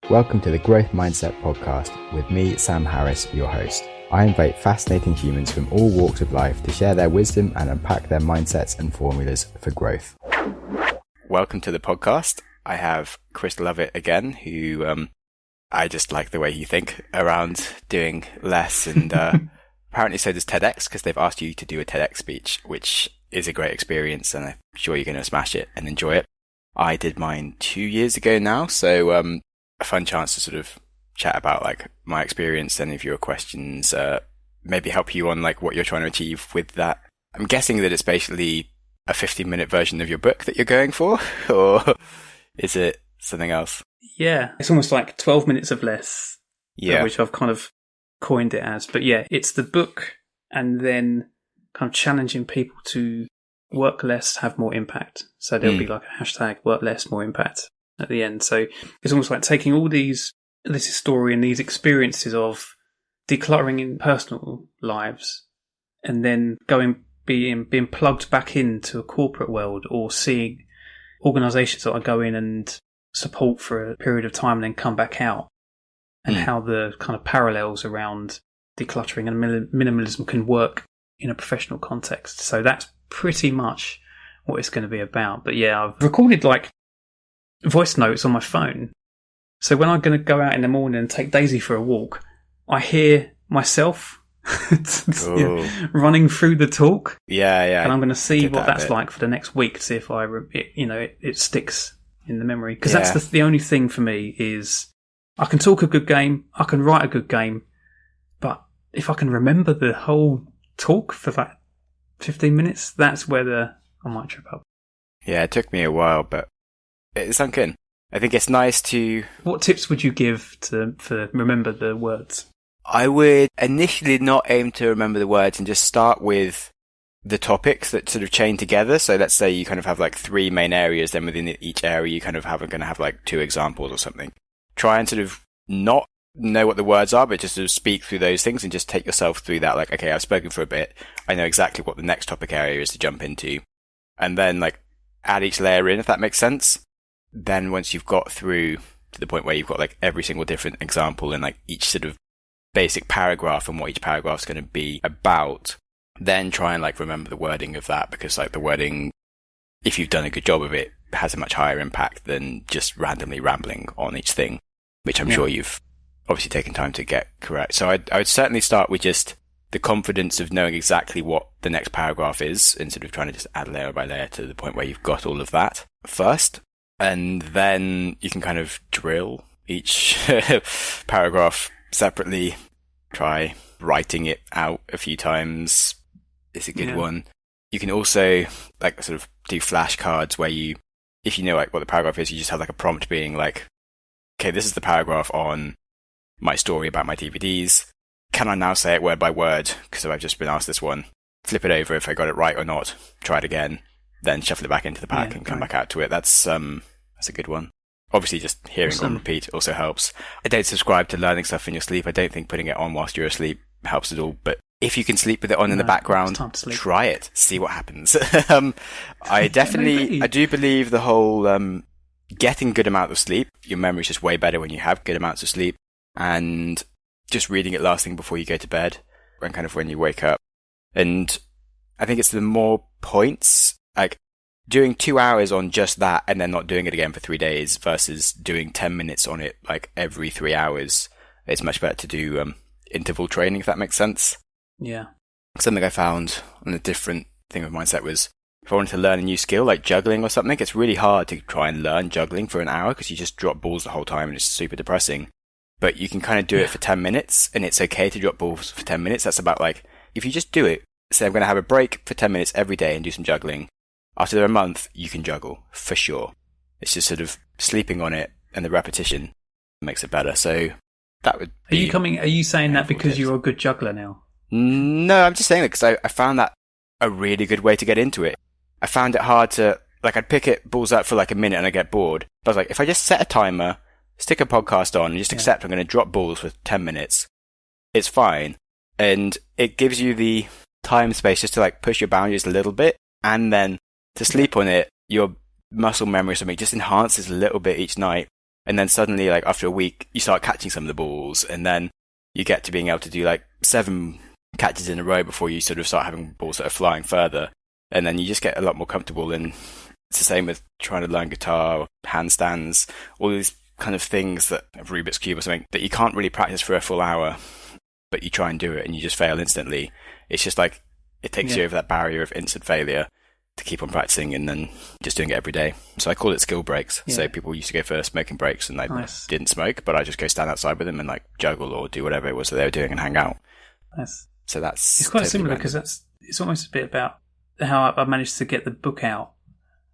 Welcome to the Growth Mindset Podcast with me, Sam Harris, your host. I invite fascinating humans from all walks of life to share their wisdom and unpack their mindsets and formulas for growth. Welcome to the podcast. I have Chris Lovett again, who I just like the way you think around doing less, and apparently so does TEDx, because they've asked you to do a TEDx speech, which is a great experience, and I'm sure you're going to smash it and enjoy it. I did mine 2 years ago now, so a fun chance to sort of chat about like my experience, any of your questions, maybe help you on like what you're trying to achieve with that. I'm guessing that it's basically a 15-minute version of your book that you're going for, or is it something else? Yeah, it's almost like 12 minutes of less, which I've kind of coined it as. But yeah, it's the book and then kind of challenging people to work less, have more impact. So there'll be like a hashtag work less, more impact at the end. So it's almost like taking all this story and these experiences of decluttering in personal lives and then being plugged back into a corporate world, or seeing organisations that I go in and support for a period of time and then come back out, and how the kind of parallels around decluttering and minimalism can work in a professional context. So that's pretty much what it's going to be about. But yeah, I've recorded like voice notes on my phone. So when I'm going to go out in the morning and take Daisy for a walk, I hear myself running through the talk. Yeah. And I'm going to see what that's like for the next week, to see if it sticks in the memory. Because that's the only thing for me is I can talk a good game, I can write a good game, but if I can remember the whole talk for that 15 minutes, that's where I might trip up. Yeah, it took me a while, but it sunk in. I think it's nice to... What tips would you give for remember the words? I would initially not aim to remember the words and just start with the topics that sort of chain together. So let's say you kind of have like 3 main areas, then within each area you kind of going to have like 2 examples or something. Try and sort of not know what the words are, but just sort of speak through those things and just take yourself through that. Like, okay, I've spoken for a bit. I know exactly what the next topic area is to jump into. And then like add each layer in, if that makes sense. Then once you've got through to the point where you've got like every single different example and like each sort of basic paragraph and what each paragraph is going to be about, then try and like remember the wording of that, because like the wording, if you've done a good job of it, has a much higher impact than just randomly rambling on each thing, which I'm sure you've obviously taken time to get correct. So I would certainly start with just the confidence of knowing exactly what the next paragraph is and sort of trying to just add layer by layer to the point where you've got all of that first. And then you can kind of drill each paragraph separately. Try writing it out a few times. It's a good one. You can also like sort of do flashcards where you, if you know like what the paragraph is, you just have like a prompt being like, okay, this is the paragraph on my story about my DVDs. Can I now say it word by word? Because I've just been asked this one. Flip it over if I got it right or not. Try it again. Then shuffle it back into the pack and come back out to it. That's a good one. Obviously, just hearing on repeat also helps. I don't subscribe to learning stuff in your sleep. I don't think putting it on whilst you're asleep helps at all. But if you can sleep with it on in the background, try it. See what happens. I do believe the whole getting good amount of sleep. Your memory's just way better when you have good amounts of sleep, and just reading it last thing before you go to bed, and kind of when you wake up. And I think it's the more points, like doing 2 hours on just that and then not doing it again for 3 days versus doing 10 minutes on it like every 3 hours. It's much better to do interval training, if that makes sense. Yeah. Something I found on a different thing with mindset was if I wanted to learn a new skill like juggling or something, it's really hard to try and learn juggling for an hour because you just drop balls the whole time and it's super depressing. But you can kind of do it for 10 minutes and it's okay to drop balls for 10 minutes. That's about like, if you just do it, say I'm going to have a break for 10 minutes every day and do some juggling. After a month, you can juggle, for sure. It's just sort of sleeping on it and the repetition makes it better. So that would be... Are you saying that because you're a good juggler now? No, I'm just saying that because I found that a really good way to get into it. I found it hard to... Like, I'd pick it balls up for like a minute and I get bored. But I was like, if I just set a timer, stick a podcast on, and just accept I'm going to drop balls for 10 minutes, it's fine. And it gives you the time space just to like push your boundaries a little bit, and then to sleep on it, your muscle memory or something just enhances a little bit each night. And then suddenly, like after a week, you start catching some of the balls, and then you get to being able to do like 7 catches in a row before you sort of start having balls that are flying further. And then you just get a lot more comfortable. And it's the same with trying to learn guitar, handstands, all these kind of things that Rubik's Cube or something that you can't really practice for a full hour, but you try and do it and you just fail instantly. It's just like, it takes you over that barrier of instant failure to keep on practicing and then just doing it every day. So I call it skill breaks. Yeah. So people used to go for smoking breaks and they didn't smoke, but I just go stand outside with them and like juggle or do whatever it was that they were doing and hang out. Nice. So that's... It's quite similar because it's almost a bit about how I managed to get the book out.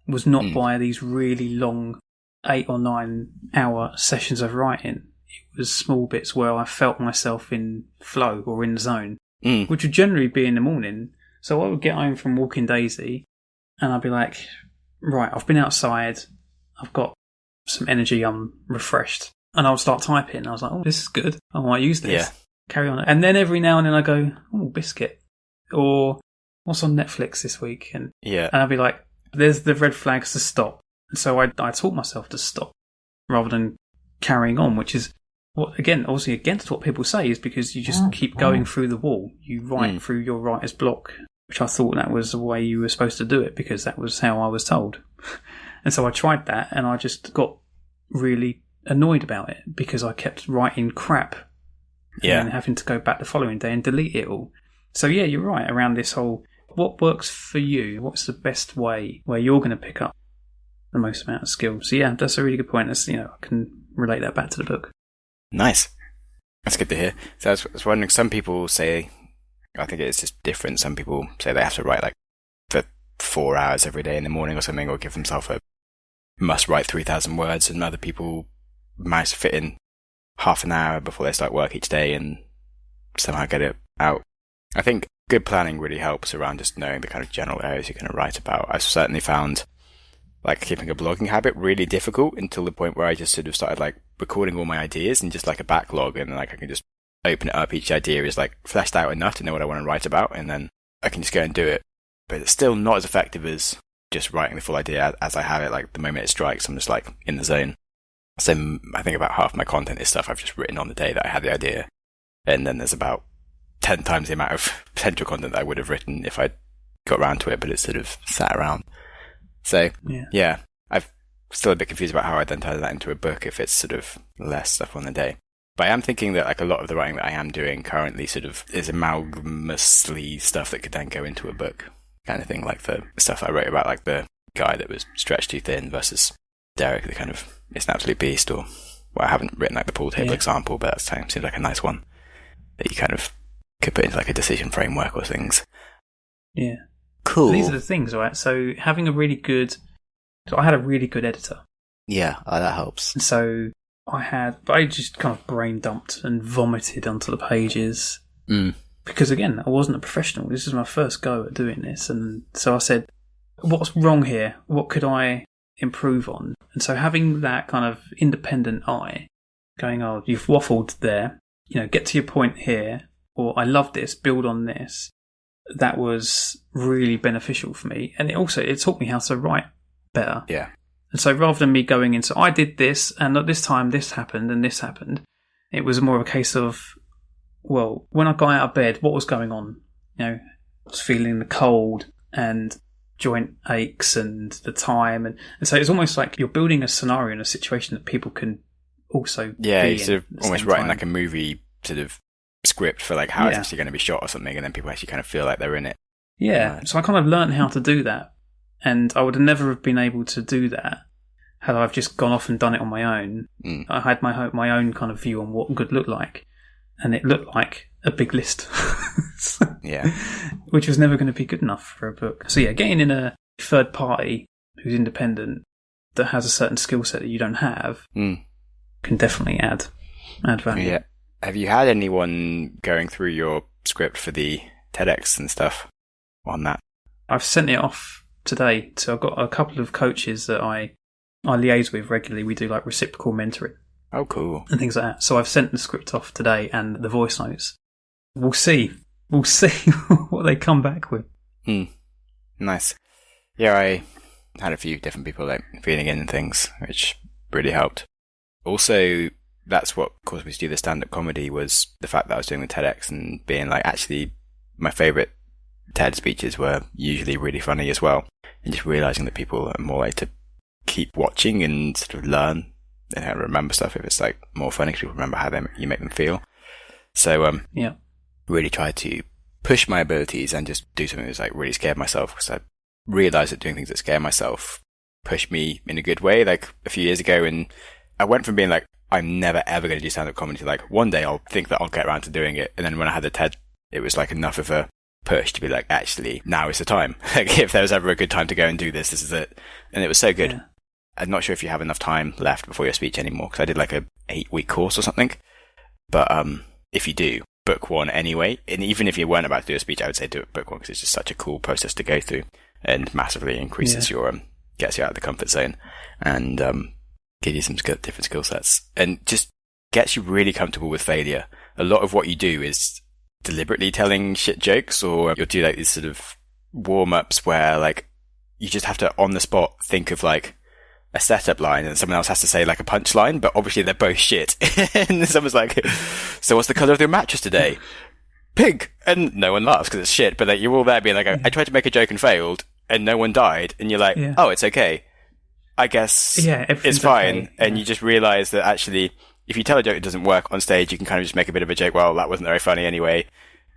It was not by these really long 8 or 9 hour sessions of writing. It was small bits where I felt myself in flow or in the zone, which would generally be in the morning. So I would get home from walking Daisy and I'd be like, right, I've been outside, I've got some energy, I'm refreshed. And I would start typing. I was like, oh, this is good. I might use this. Yeah. Carry on. And then every now and then I go, oh, biscuit. Or what's on Netflix this week? And I'd be like, there's the red flags to stop. And so I taught myself to stop rather than carrying on, which is what, again, obviously against what people say, is because you just keep going through the wall. You write through your writer's block, which I thought that was the way you were supposed to do it because that was how I was told. And so I tried that and I just got really annoyed about it because I kept writing crap and having to go back the following day and delete it all. So yeah, you're right around this whole, what works for you? What's the best way where you're going to pick up the most amount of skills? So yeah, that's a really good point. That's, I can relate that back to the book. Nice. That's good to hear. So I was wondering, some people say, I think it's just different. Some people say they have to write like for 4 hours every day in the morning or something, or give themselves a must write 3,000 words, and other people manage to fit in half an hour before they start work each day and somehow get it out. I think good planning really helps around just knowing the kind of general areas you're going to write about. I've certainly found like keeping a blogging habit really difficult until the point where I just sort of started like recording all my ideas and just like a backlog, and like I can just open it up. Each idea is like fleshed out enough to know what I want to write about, and then I can just go and do it. But it's still not as effective as just writing the full idea as I have it. Like the moment it strikes, I'm just like in the zone. So I think about half my content is stuff I've just written on the day that I had the idea, and then there's about 10 times the amount of potential content that I would have written if I got around to it, but it's sort of sat around. So yeah, I'm still a bit confused about how I then turn that into a book if it's sort of less stuff on the day. But I am thinking that like a lot of the writing that I am doing currently sort of is amalgamously stuff that could then go into a book kind of thing, like the stuff I wrote about, like the guy that was stretched too thin versus Derek, the kind of is an absolute beast, or well, I haven't written like the pool table example, but that seems like a nice one that you kind of could put into like a decision framework or things. Yeah. Cool. So these are the things, right? So having a really good... So I had a really good editor. Yeah, that helps. So I just kind of brain dumped and vomited onto the pages. Because again, I wasn't a professional. This is my first go at doing this. And so I said, what's wrong here? What could I improve on? And so having that kind of independent eye going, oh, you've waffled there, get to your point here, or I love this, build on this. That was really beneficial for me. And it taught me how to write better. Yeah. And so rather than me going in, so I did this, and at this time this happened, and this happened, it was more of a case of, well, when I got out of bed, what was going on? I was feeling the cold and joint aches and the time. And so it's almost like you're building a scenario and a situation that people can also be in. You're sort of almost writing like a movie sort of script for like how it's actually going to be shot or something, and then people actually kind of feel like they're in it. Yeah, so I kind of learned how to do that, and I would have never have been able to do that had I just gone off and done it on my own. I had my own kind of view on what good looked like, and it looked like a big list. Which was never going to be good enough for a book. So yeah, getting in a third party who's independent that has a certain skill set that you don't have can definitely add value. Yeah. Have you had anyone going through your script for the TEDx and stuff on that? I've sent it off today. So I've got a couple of coaches that I liaise with regularly. We do like reciprocal mentoring. Oh, cool. And things like that. So I've sent the script off today and the voice notes. We'll see what they come back with. Nice. Yeah, I had a few different people like feeling in and things, which really helped. also that's what caused me to do the stand-up comedy, was the fact that I was doing the TEDx and being like, actually, my favorite TED speeches were usually really funny as well. And just realizing that people are more like to keep watching and sort of learn and remember stuff if it's like more funny, because people remember how you make them feel. So, really try to push my abilities and just do something that's like really scared myself, because I realized that doing things that scare myself pushed me in a good way. Like a few years ago, and I went from being like, I'm never ever going to do stand-up comedy to like, one day I'll think that I'll get around to doing it. And then when I had the TED, it was like enough of a push to be like, actually, now is the time. Like if there was ever a good time to go and do this, this is it. And it was so good. Yeah. I'm not sure if you have enough time left before your speech anymore, because I did like a 8-week course or something. But if you do, book one anyway. And even if you weren't about to do a speech, I would say do it, book one, because it's just such a cool process to go through and massively increases your gets you out of the comfort zone and give you some different skill sets, and just gets you really comfortable with failure. A lot of what you do is deliberately telling shit jokes, or you'll do like these sort of warm-ups where like you just have to on the spot think of like a setup line, and someone else has to say like a punchline, but obviously they're both shit. And someone's like, so what's the colour of your mattress today? Pink. And no one laughs because it's shit, but like you're all there being like, I tried to make a joke and failed and no one died, and you're like, oh, it's okay, I guess it's fine. Okay. And you just realize that actually, if you tell a joke that doesn't work on stage, you can kind of just make a bit of a joke, well, that wasn't very funny anyway,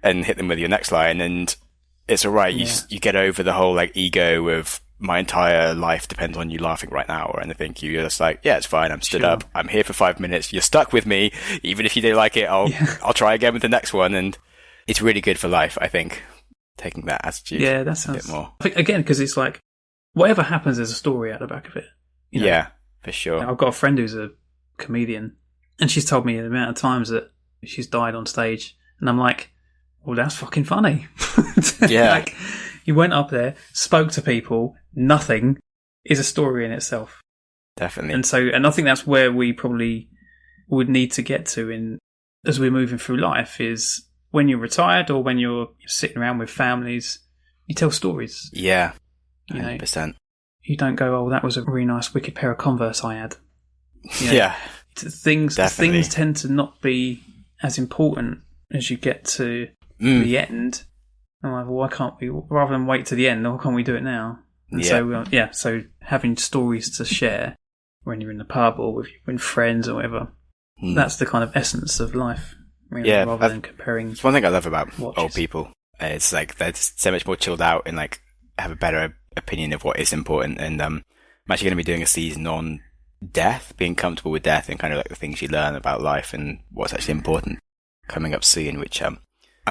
and hit them with your next line, and it's all right. You get over the whole like ego of my entire life depends on you laughing right now or anything. You're just like, yeah, it's fine. I'm stood up. I'm here for 5 minutes. You're stuck with me. Even if you don't like it, I'll try again with the next one. And it's really good for life, I think, taking that attitude. Yeah, that sounds, a bit more. I think, again, because it's like, whatever happens, there's a story out the back of it. You know? Yeah, for sure. I've got a friend who's a comedian, and she's told me the amount of times that she's died on stage, and I'm like, well, that's fucking funny. Yeah. Like, you went up there, spoke to people, nothing is a story in itself. Definitely. And I think that's where we probably would need to get to as we're moving through life, is when you're retired or when you're sitting around with families, you tell stories. Yeah. 100%. You don't go, oh, that was a really nice wicked pair of Converse I had. You know, yeah. Things tend to not be as important as you get to the end. I'm like, well, why can't we, rather than wait to the end, why can't we do it now? And so having stories to share when you're in the pub or with friends or whatever, that's the kind of essence of life, really, rather than comparing. It's one thing I love about old people. It's like they're so much more chilled out and like have a better opinion of what is important. And I'm actually going to be doing a season on death, being comfortable with death, and kind of like the things you learn about life and what's actually important, coming up soon, which I'm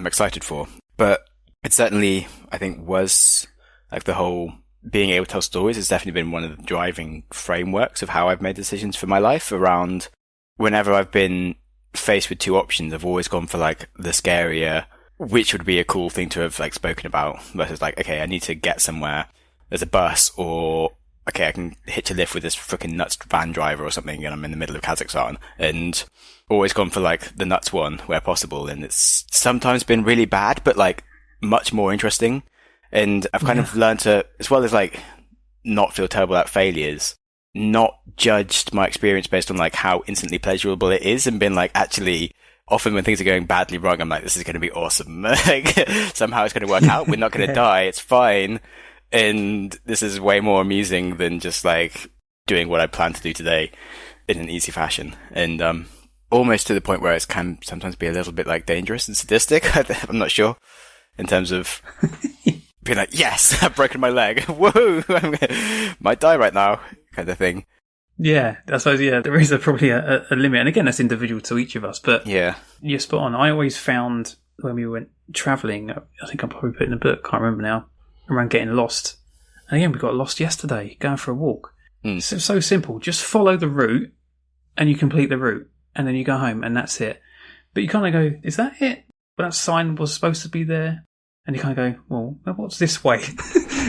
excited for. But it certainly, I think, was like the whole being able to tell stories has definitely been one of the driving frameworks of how I've made decisions for my life. Around whenever I've been faced with two options, I've always gone for like the scarier, which would be a cool thing to have like spoken about, versus like, okay, I need to get somewhere, there's a bus, or okay, I can hitch a lift with this freaking nuts van driver or something, and I'm in the middle of Kazakhstan. And always gone for like the nuts one where possible. And it's sometimes been really bad, but like much more interesting. And I've kind of learned to, as well as like not feel terrible about failures, not judged my experience based on like how instantly pleasurable it is, and been like, actually, often when things are going badly wrong, I'm like, this is going to be awesome. Like, somehow it's going to work out. We're not going to die. It's fine. And this is way more amusing than just like doing what I plan to do today in an easy fashion. And almost to the point where it can sometimes be a little bit like dangerous and sadistic. I'm not sure, in terms of being like, yes, I've broken my leg. Whoa, I might die right now, kind of thing. Yeah, I suppose, there is probably a limit. And again, that's individual to each of us. But you're spot on. I always found when we went travelling, I think I probably put in a book, can't remember now, around getting lost. And again, we got lost yesterday, going for a walk. It's so simple. Just follow the route and you complete the route. And then you go home and that's it. But you kind of go, is that it? But that sign was supposed to be there. And you kind of go, well, what's this way?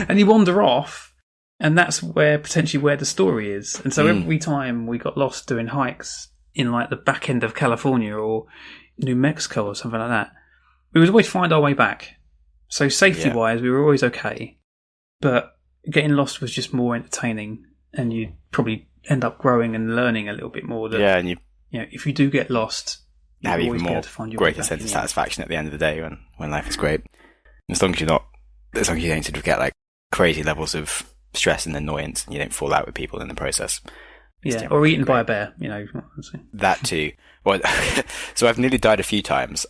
And you wander off. And that's potentially where the story is. And so every time we got lost doing hikes in like the back end of California or New Mexico or something like that, we would always find our way back. So safety-wise, we were always okay. But getting lost was just more entertaining. And you'd probably end up growing and learning a little bit more. That, yeah, and you if you do get lost, you have always even be more able to find your greater sense of satisfaction at the end of the day when life is great. As long as you don't sort of get like crazy levels of stress and annoyance, and you don't fall out with people in the process. Yeah, or eaten by a bear, That too. Well, so I've nearly died a few times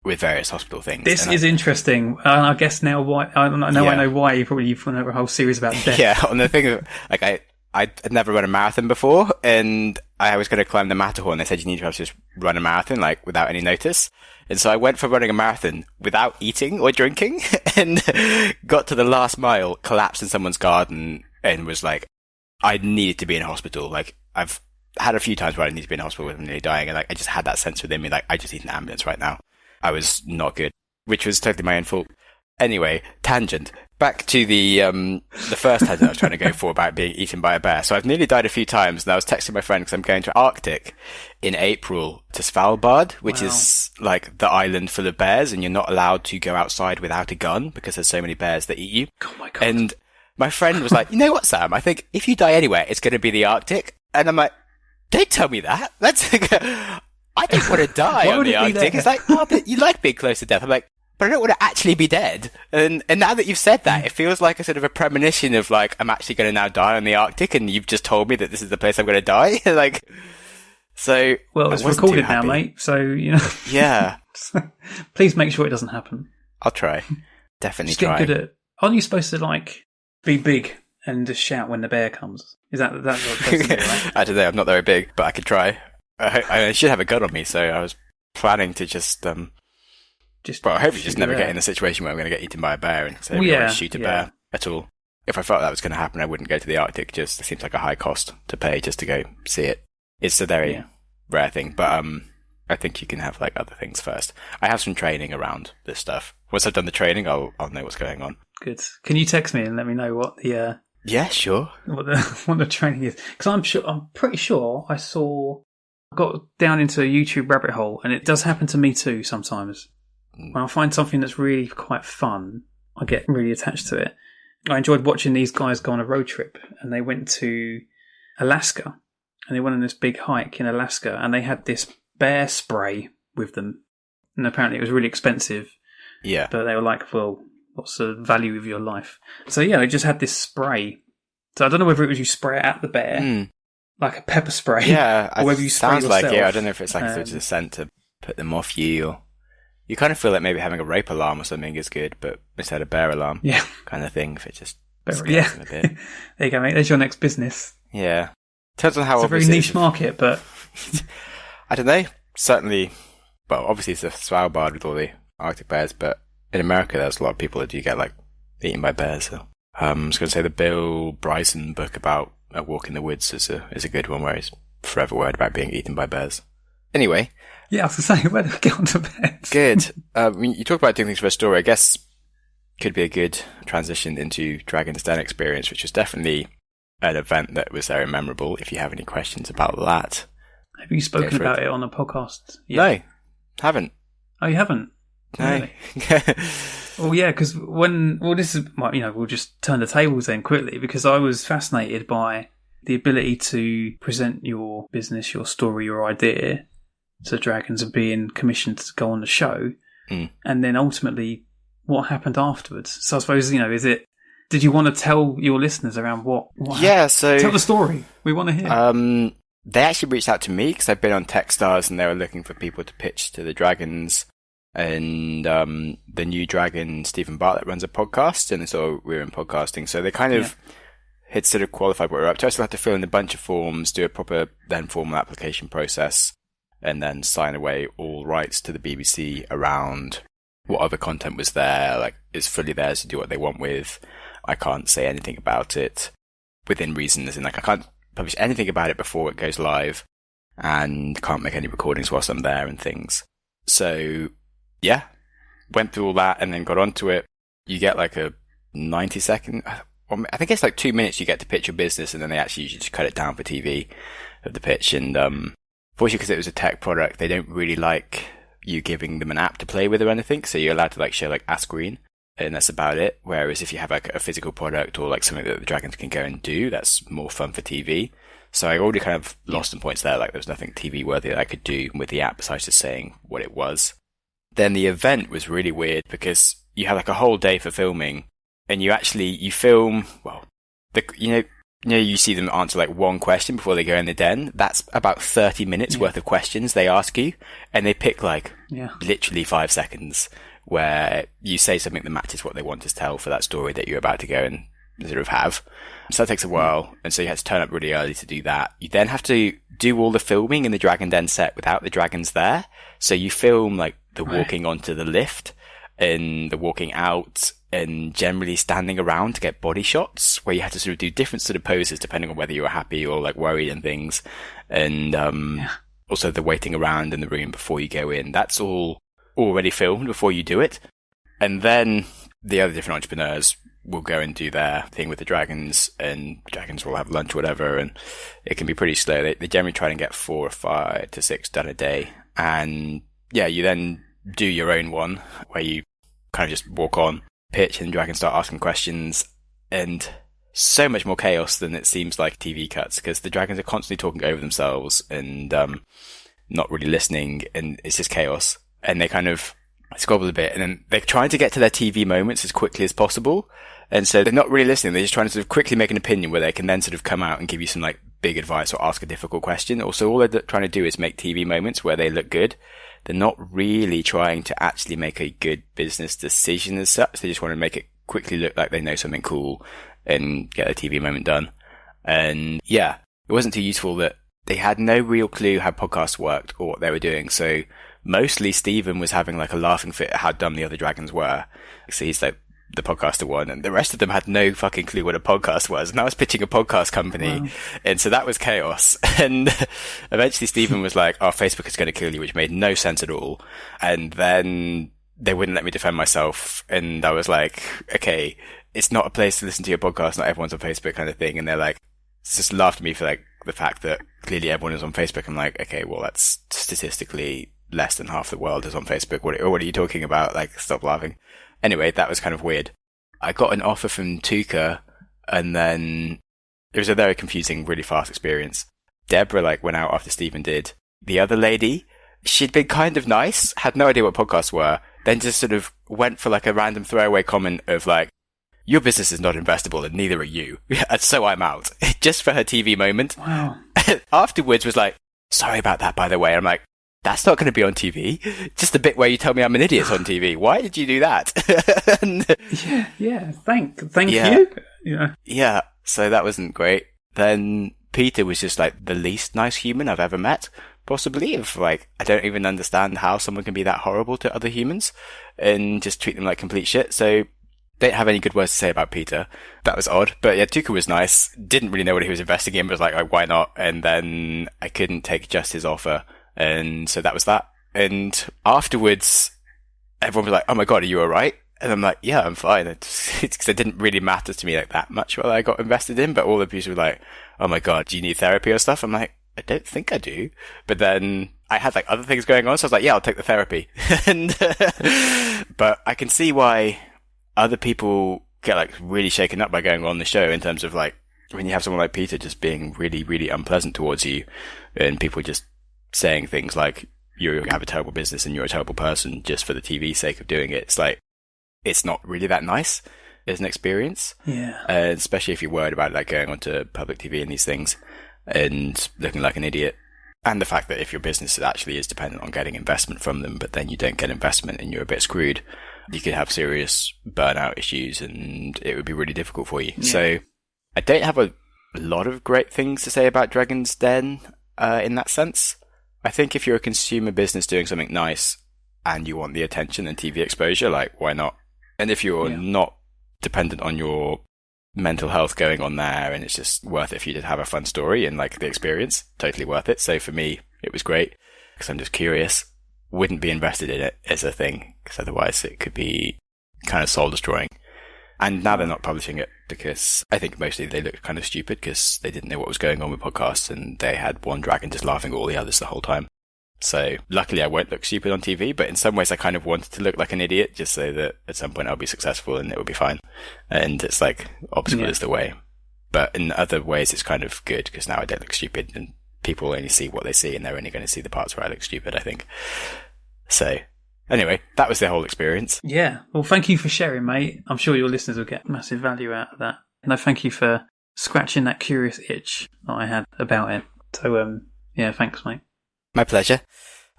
with various hospital things. This is interesting. I guess now why I know why you've run over a whole series about death. Yeah, on the thing of, like, I'd never run a marathon before, and I was going to climb the Matterhorn. They said you need to just run a marathon, like, without any notice. And so I went for running a marathon without eating or drinking, and got to the last mile, collapsed in someone's garden, and was like, I needed to be in hospital. Like, I've had a few times where I need to be in hospital with nearly dying, and like, I just had that sense within me, like, I just need an ambulance right now. I was not good, which was totally my own fault. Anyway, tangent. Back to the first tangent I was trying to go for about being eaten by a bear. So I've nearly died a few times, and I was texting my friend because I'm going to Arctic in April to Svalbard, which is like the island full of bears, and you're not allowed to go outside without a gun because there's so many bears that eat you. Oh my God. And my friend was like, you know what, Sam? I think if you die anywhere, it's going to be the Arctic. And I'm like, don't tell me that. That's like, I don't want to die on the Arctic. It's like, oh, but you like being close to death. I'm like, but I don't want to actually be dead. And now that you've said that, it feels like a sort of a premonition of like, I'm actually going to now die on the Arctic, and you've just told me that this is the place I'm going to die. Like, so. Well, it's recorded now, mate. So, Yeah. Please make sure it doesn't happen. I'll try. Definitely just try. Get good at. Aren't you supposed to like be big and just shout when the bear comes? Is that's what it's supposed to do, right? I don't know. I'm not very big, but I could try. I should have a gun on me, so I was planning to just well, hopefully just never get in a situation where I'm going to get eaten by a bear and say, we want to shoot a bear at all. If I felt that was going to happen, I wouldn't go to the Arctic. Just, it seems like a high cost to pay just to go see it. It's a very rare thing, but I think you can have like other things first. I have some training around this stuff. Once I've done the training, I'll know what's going on. Good. Can you text me and let me know what the yeah, sure. What the training is? Because I'm pretty sure I got down into a YouTube rabbit hole, and it does happen to me too sometimes. When I find something that's really quite fun, I get really attached to it. I enjoyed watching these guys go on a road trip, and they went to Alaska, and they went on this big hike in Alaska, and they had this bear spray with them, and apparently it was really expensive. Yeah. But they were like, well, what's the value of your life? So yeah, they just had this spray. So I don't know whether it was you spray it at the bear, like a pepper spray. Yeah, or whether you spray sounds yourself. like I don't know if it's like a scent to put them off you, or you kind of feel like maybe having a rape alarm or something is good, but instead a bear alarm, kind of thing. If it just scares them a bit. There you go, mate. There's your next business. Yeah, depends on how. It's a very niche market, but I don't know. Certainly, well, obviously it's a Svalbard with all the Arctic bears, but in America there's a lot of people that do get like eaten by bears. So I was going to say the Bill Bryson book about A Walk in the Woods is a good one, where he's forever worried about being eaten by bears. Anyway. Yeah, I was going to say, where do we get onto bears? Good. You talk about doing things for a story. I guess could be a good transition into Dragon's Den experience, which was definitely an event that was very memorable. If you have any questions about that. Have you spoken about it on a podcast yet? No, haven't. Oh, you haven't? No. Really? Well, yeah, because this is, we'll just turn the tables then quickly, because I was fascinated by the ability to present your business, your story, your idea to Dragons and being commissioned to go on the show, and then ultimately what happened afterwards. So I suppose, did you want to tell your listeners around what happened? So tell the story. We want to hear. They actually reached out to me because I've been on Techstars and they were looking for people to pitch to the Dragons. And the new Dragon, Stephen Bartlett, runs a podcast, and so we were in podcasting. So they kind of had sort of qualified what we were up to. I still had to fill in a bunch of forms, do a proper then formal application process, and then sign away all rights to the BBC around what other content was there. Like, it's fully theirs to do what they want with. I can't say anything about it within reason, as in, like, I can't publish anything about it before it goes live, and can't make any recordings whilst I'm there and things. So yeah, went through all that and then got onto it. You get like a 90-second, I think it's like 2 minutes you get to pitch your business, and then they actually usually just cut it down for TV of the pitch. And fortunately, because it was a tech product, they don't really like you giving them an app to play with or anything. So you're allowed to like share like a screen, and that's about it. Whereas if you have like a physical product or like something that the Dragons can go and do, that's more fun for TV. So I already kind of lost some points there. Like there was nothing TV worthy that I could do with the app besides just saying what it was. Then the event was really weird because you had like a whole day for filming, and you film, well, you see them answer like one question before they go in the den. That's about 30 minutes worth of questions they ask you, and they pick like literally 5 seconds where you say something that matches what they want to tell for that story that you're about to go and sort of have. So that takes a while, and so you had to turn up really early to do that. You then have to do all the filming in the Dragon Den set without the dragons there. So you film like the walking onto the lift and the walking out, and generally standing around to get body shots where you had to sort of do different sort of poses depending on whether you were happy or like worried and things. And also the waiting around in the room before you go in. That's all already filmed before you do it. And then the other different entrepreneurs will go and do their thing with the dragons, and dragons will have lunch or whatever, and it can be pretty slow. They generally try and get 4 or 5 to 6 done a day. And yeah, you then do your own one where you kind of just walk on, pitch, and dragons start asking questions, and so much more chaos than it seems like TV cuts, because the dragons are constantly talking over themselves and not really listening, and it's just chaos. And they kind of squabble a bit, and then they're trying to get to their TV moments as quickly as possible, and so they're not really listening. They're just trying to sort of quickly make an opinion where they can then sort of come out and give you some like big advice or ask a difficult question. Also, all they're trying to do is make TV moments where they look good. They're not really trying to actually make a good business decision as such. They just want to make it quickly look like they know something cool and get a TV moment done. And yeah, it wasn't too useful that they had no real clue how podcasts worked or what they were doing. So mostly Stephen was having like a laughing fit at how dumb the other dragons were. So he's like the podcaster one, and the rest of them had no fucking clue what a podcast was. And I was pitching a podcast company. Wow. And so that was chaos. And eventually Stephen was like, oh, Facebook is going to kill you, which made no sense at all. And then they wouldn't let me defend myself. And I was like, okay, it's not a place to listen to your podcast. Not everyone's on Facebook kind of thing. And they're like, just laughed at me for like the fact that clearly everyone is on Facebook. I'm like, okay, well, that's statistically less than half the world is on Facebook. What are you talking about? Like, stop laughing. Anyway, that was kind of weird. I got an offer from Tuka, and then it was a very confusing, really fast experience. Deborah like went out after Stephen did. The other lady, she'd been kind of nice, had no idea what podcasts were, then just sort of went for like a random throwaway comment of like, your business is not investable and neither are you. And so I'm out. Just for her TV moment. Wow. Afterwards was like, sorry about that, by the way. I'm like, that's not going to be on TV. Just the bit where you tell me I'm an idiot on TV. Why did you do that? Thank you. Yeah. So that wasn't great. Then Peter was just like the least nice human I've ever met, possibly. Of like, I don't even understand how someone can be that horrible to other humans and just treat them like complete shit. So don't have any good words to say about Peter. That was odd. But yeah, Tuka was nice. Didn't really know what he was investing in, but was like, oh, why not? And then I couldn't take just his offer. And so that was that. And afterwards, everyone was like, oh my God, are you all right? And I'm like, yeah, I'm fine. It's because it didn't really matter to me like that much what I got invested in. But all the people were like, oh my God, do you need therapy or stuff? I'm like, I don't think I do. But then I had like other things going on. So I was like, yeah, I'll take the therapy. And, but I can see why other people get like really shaken up by going on the show in terms of like, when you have someone like Peter just being really, really unpleasant towards you, and people just saying things like, you have a terrible business and you're a terrible person just for the TV sake of doing it. It's like, it's not really that nice as an experience. Yeah. Especially if you're worried about like going onto public TV and these things and looking like an idiot. And the fact that if your business actually is dependent on getting investment from them, but then you don't get investment and you're a bit screwed, you could have serious burnout issues and it would be really difficult for you. Yeah. So I don't have a lot of great things to say about Dragon's Den in that sense. I think if you're a consumer business doing something nice and you want the attention and TV exposure, like, why not? And if you're not dependent on your mental health going on there and it's just worth it for you to have a fun story and like the experience, totally worth it. So for me, it was great because I'm just curious. Wouldn't be invested in it as a thing because otherwise it could be kind of soul destroying. And now they're not publishing it because I think mostly they looked kind of stupid because they didn't know what was going on with podcasts and they had one dragon just laughing at all the others the whole time. So luckily I won't look stupid on TV, but in some ways I kind of wanted to look like an idiot just so that at some point I'll be successful and it will be fine. And it's like, obstacle is the way. But in other ways, it's kind of good because now I don't look stupid and people only see what they see and they're only going to see the parts where I look stupid, I think. So anyway, that was the whole experience. Yeah. Well, thank you for sharing, mate. I'm sure your listeners will get massive value out of that. And I thank you for scratching that curious itch that I had about it. So, yeah, thanks, mate. My pleasure.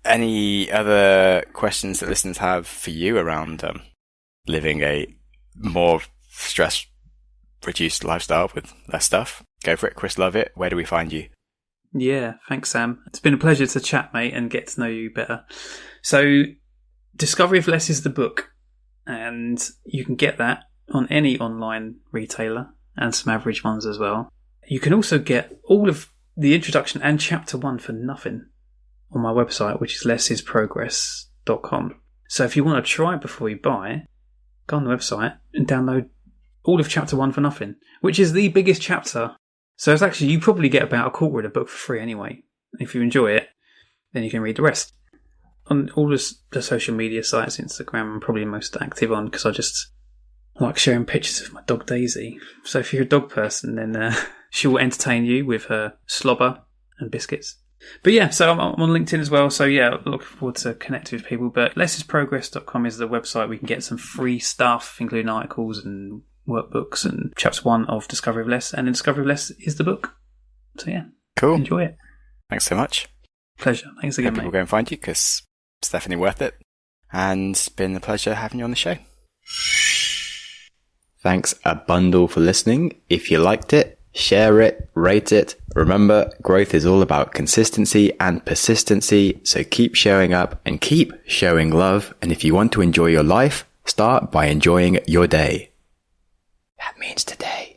Any other questions that listeners have for you around living a more stress-reduced lifestyle with less stuff? Go for it. Chris Lovett, where do we find you? Yeah, thanks, Sam. It's been a pleasure to chat, mate, and get to know you better. So, Discovery of Less is the book, and you can get that on any online retailer and some average ones as well. You can also get all of the introduction and chapter 1 for nothing on my website, which is lessisprogress.com. So if you want to try it before you buy, go on the website and download all of chapter 1 for nothing, which is the biggest chapter. So it's actually, you probably get about a quarter of the book for free anyway. If you enjoy it, then you can read the rest. On all the social media sites, Instagram, I'm probably most active on because I just like sharing pictures of my dog Daisy. So if you're a dog person, then she will entertain you with her slobber and biscuits. But yeah, so I'm on LinkedIn as well. So yeah, looking forward to connecting with people. But lessisprogress.com is the website. We can get some free stuff, including articles and workbooks and chapter 1 of Discovery of Less. And then Discovery of Less is the book. So yeah, cool. Enjoy it. Thanks so much. Pleasure. Thanks again, mate. People go and find you because it's definitely worth it. And it's been a pleasure having you on the show. Thanks a bundle for listening. If you liked it, share it, rate it. Remember, growth is all about consistency and persistency. So keep showing up and keep showing love. And if you want to enjoy your life, start by enjoying your day. That means today.